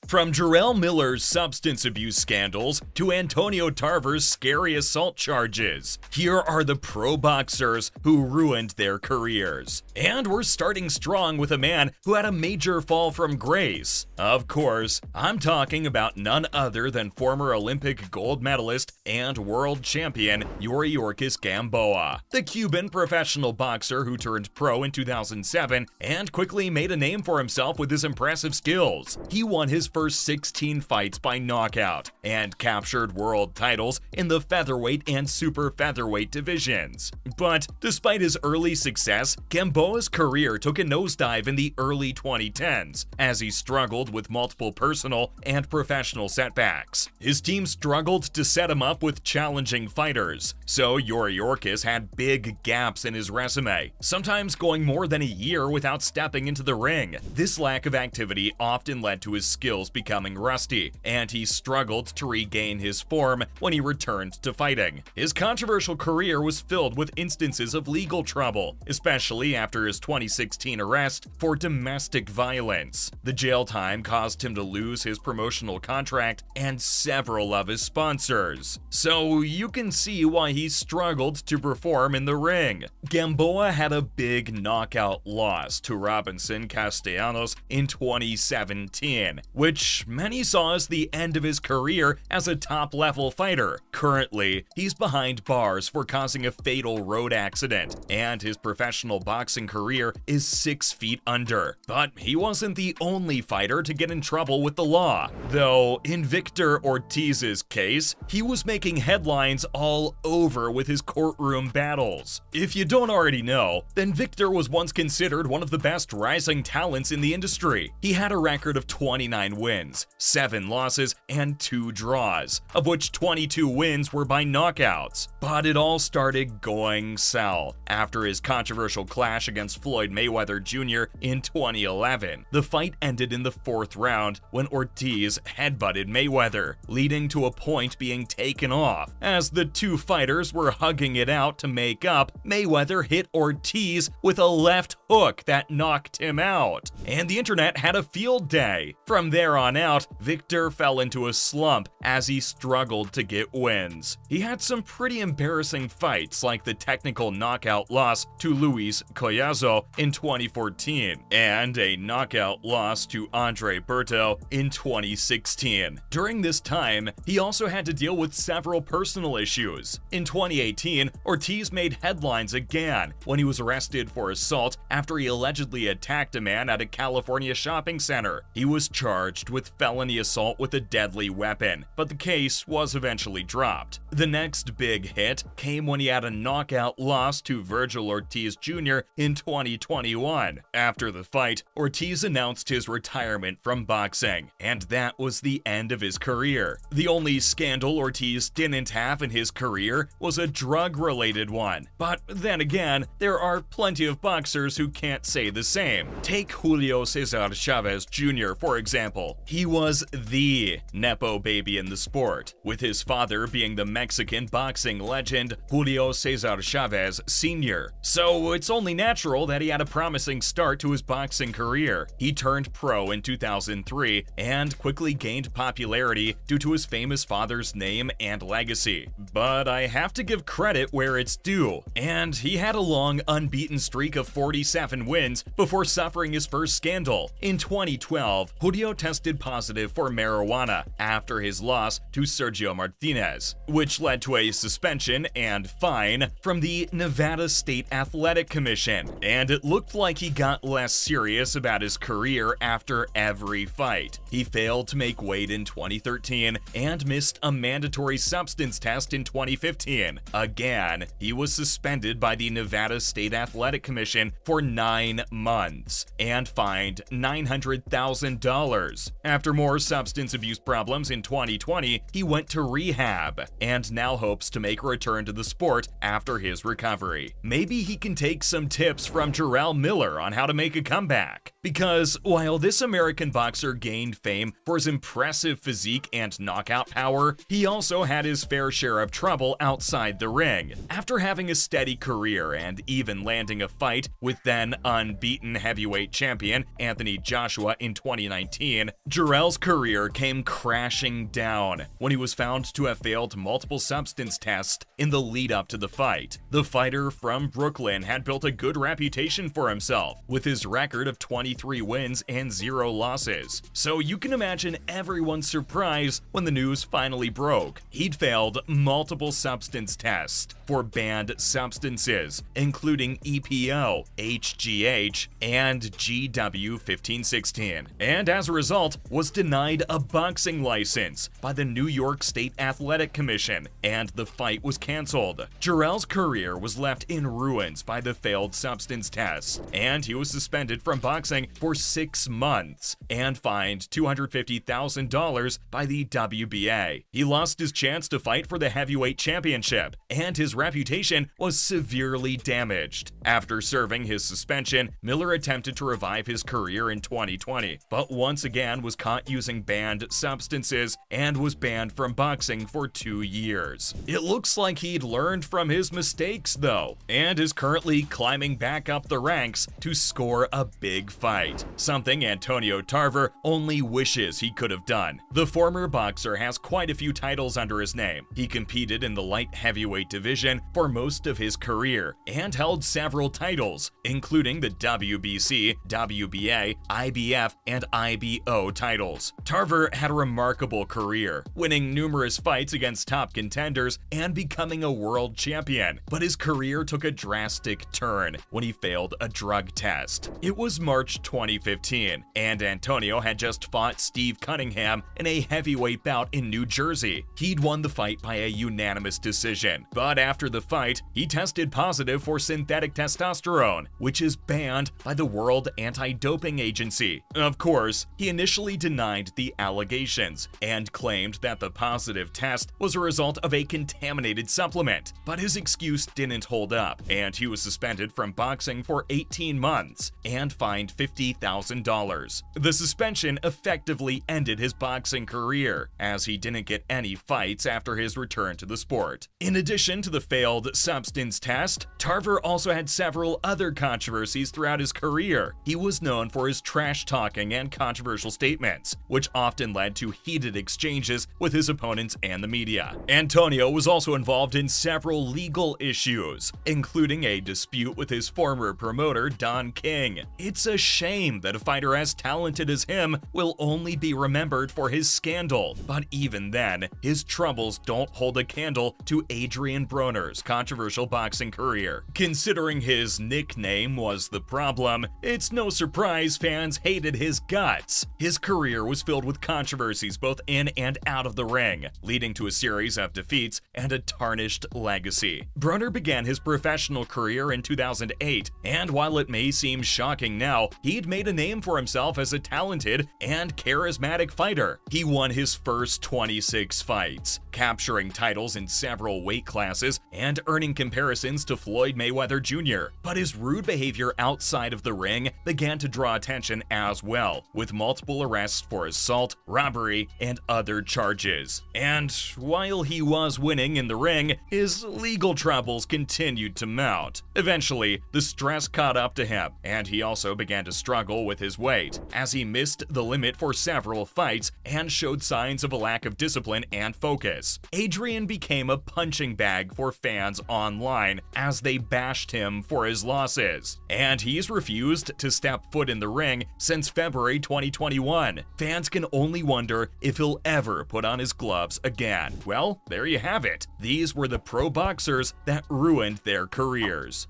From Jarrell Miller's substance abuse scandals to Antonio Tarver's scary assault charges, here are the pro boxers who ruined their careers. And we're starting strong with a man who had a major fall from grace. Of course, I'm talking about none other than former Olympic gold medalist and world champion Yuriorkis Gamboa, the Cuban professional boxer who turned pro in 2007 and quickly made a name for himself with his impressive skills. He won his first 16 fights by knockout and captured world titles in the featherweight and super featherweight divisions. But despite his early success, Gamboa's career took a nosedive in the early 2010s as he struggled with multiple personal and professional setbacks. His team struggled to set him up with challenging fighters, so Yuriorkis had big gaps in his resume, sometimes going more than a year without stepping into the ring. This lack of activity often led to his skills becoming rusty, and he struggled to regain his form when he returned to fighting. His controversial career was filled with instances of legal trouble, especially after his 2016 arrest for domestic violence. The jail time caused him to lose his promotional contract and several of his sponsors, so you can see why he struggled to perform in the ring. Gamboa had a big knockout loss to Robinson Castellanos in 2017, which many saw as the end of his career as a top-level fighter. Currently, he's behind bars for causing a fatal road accident, and his professional boxing career is 6 feet under. But he wasn't the only fighter to get in trouble with the law, though in Victor Ortiz's case, he was making headlines all over with his courtroom battles. If you don't already know, then Victor was once considered one of the best rising talents in the industry. He had a record of 29 wins, 7 losses, and 2 draws, of which 22 wins were by knockouts. But it all started going south after his controversial clash against Floyd Mayweather Jr. in 2011. The fight ended in the 4th round when Ortiz headbutted Mayweather, leading to a point being taken off. As the two fighters were hugging it out to make up, Mayweather hit Ortiz with a left hook that knocked him out, and the internet had a field day. From there on out, Victor fell into a slump as he struggled to get wins. He had some pretty embarrassing fights, like the technical knockout loss to Luis Collazo in 2014, and a knockout loss to Andre Berto in 2016. During this time, he also had to deal with several personal issues. In 2018, Ortiz made headlines again when he was arrested for assault after he allegedly attacked a man at a California shopping center. He was charged with felony assault with a deadly weapon, but the case was eventually dropped. The next big hit came when he had a knockout loss to Virgil Ortiz Jr. in 2021. After the fight, Ortiz announced his retirement from boxing, and that was the end of his career. The only scandal Ortiz didn't have in his career was a drug-related one. But then again, there are plenty of boxers who can't say the same. Take Julio Cesar Chavez Jr., for example. He was the nepo baby in the sport, with his father being the Mexican boxing legend Julio Cesar Chavez Sr. So it's only natural that he had a promising start to his boxing career. He turned pro in 2003 and quickly gained popularity due to his famous father's name and legacy. But I have to give credit where it's due, and he had a long unbeaten streak of 47 wins before suffering his first scandal. In 2012, Julio tested positive for marijuana after his loss to Sergio Martinez, which led to a suspension and fine from the Nevada State Athletic Commission, and it looked like he got less serious about his career after every fight. He failed to make weight in 2013 and missed a mandatory substance test in 2015. Again, he was suspended by the Nevada State Athletic Commission for 9 months and fined $900,000. After more substance abuse problems in 2020, 2020, he went to rehab and now hopes to make a return to the sport after his recovery. Maybe he can take some tips from Jarrell Miller on how to make a comeback. Because while this American boxer gained fame for his impressive physique and knockout power, he also had his fair share of trouble outside the ring. After having a steady career and even landing a fight with then unbeaten heavyweight champion Anthony Joshua in 2019, Jarrell's career came crashing down when he was found to have failed multiple substance tests in the lead up to the fight. The fighter from Brooklyn had built a good reputation for himself, with his record of 23 wins and 0 losses. So you can imagine everyone's surprise when the news finally broke. He'd failed multiple substance tests for banned substances, including EPO, HGH, and GW1516, and as a result was denied a boxing license by the New York State Athletic Commission, and the fight was canceled. Jarrell's career was left in ruins by the failed substance tests, and he was suspended from boxing for 6 months and fined $250,000 by the WBA. He lost his chance to fight for the heavyweight championship, and his reputation was severely damaged. After serving his suspension, Miller attempted to revive his career in 2020, but once again was caught using banned substances and was banned from boxing for 2 years. It looks like he'd learned from his mistakes though, and is currently climbing back up the ranks to score a big fight, something Antonio Tarver only wishes he could have done. The former boxer has quite a few titles under his name. He competed in the light heavyweight division for most of his career and held several titles, including the WBC, WBA, IBF, and IBO titles. Tarver had a remarkable career, winning numerous fights against top contenders and becoming a world champion, but his career took a drastic turn when he failed a drug test. It was March 2015, and Antonio had just fought Steve Cunningham in a heavyweight bout in New Jersey. He'd won the fight by a unanimous decision, but after the fight, he tested positive for synthetic testosterone, which is banned by the World Anti-Doping Agency. Of course, he initially denied the allegations and claimed that the positive test was a result of a contaminated supplement, but his excuse didn't hold up, and he was suspended from boxing for 18 months and fined $50,000. The suspension effectively ended his boxing career, as he didn't get any fights after his return to the sport. In addition to the failed substance test, Tarver also had several other controversies throughout his career. He was known for his trash talking and controversial statements, which often led to heated exchanges with his opponents and the media. Antonio was also involved in several legal issues, including a dispute with his former promoter, Don King. It's a shame that a fighter as talented as him will only be remembered for his scandal, but even then, his troubles don't hold a candle to Adrian Broner's controversial boxing career. Considering his nickname was the problem, it's no surprise fans hated his guts. His career was filled with controversies both in and out of the ring, leading to a series of defeats and a tarnished legacy. Broner began his professional career in 2008, and while it may seem shocking now, he'd made a name for himself as a talented and charismatic fighter. He won his first 26 fights, capturing titles in several weight classes and earning comparisons to Floyd Mayweather Jr. But his rude behavior outside of the ring began to draw attention as well, with multiple arrests for assault, robbery, and other charges. And while he was winning in the ring, his legal troubles continued to mount. Eventually, the stress caught up to him, and he also began to struggle with his weight, as he missed the limit for several fights and showed signs of a lack of discipline and focus. Adrian became a punching bag for fans online as they bashed him for his losses, and he's refused to step foot in the ring since February 2021. Fans can only wonder if he'll ever put on his gloves again. Well, there you have it. These were the pro boxers that ruined their careers.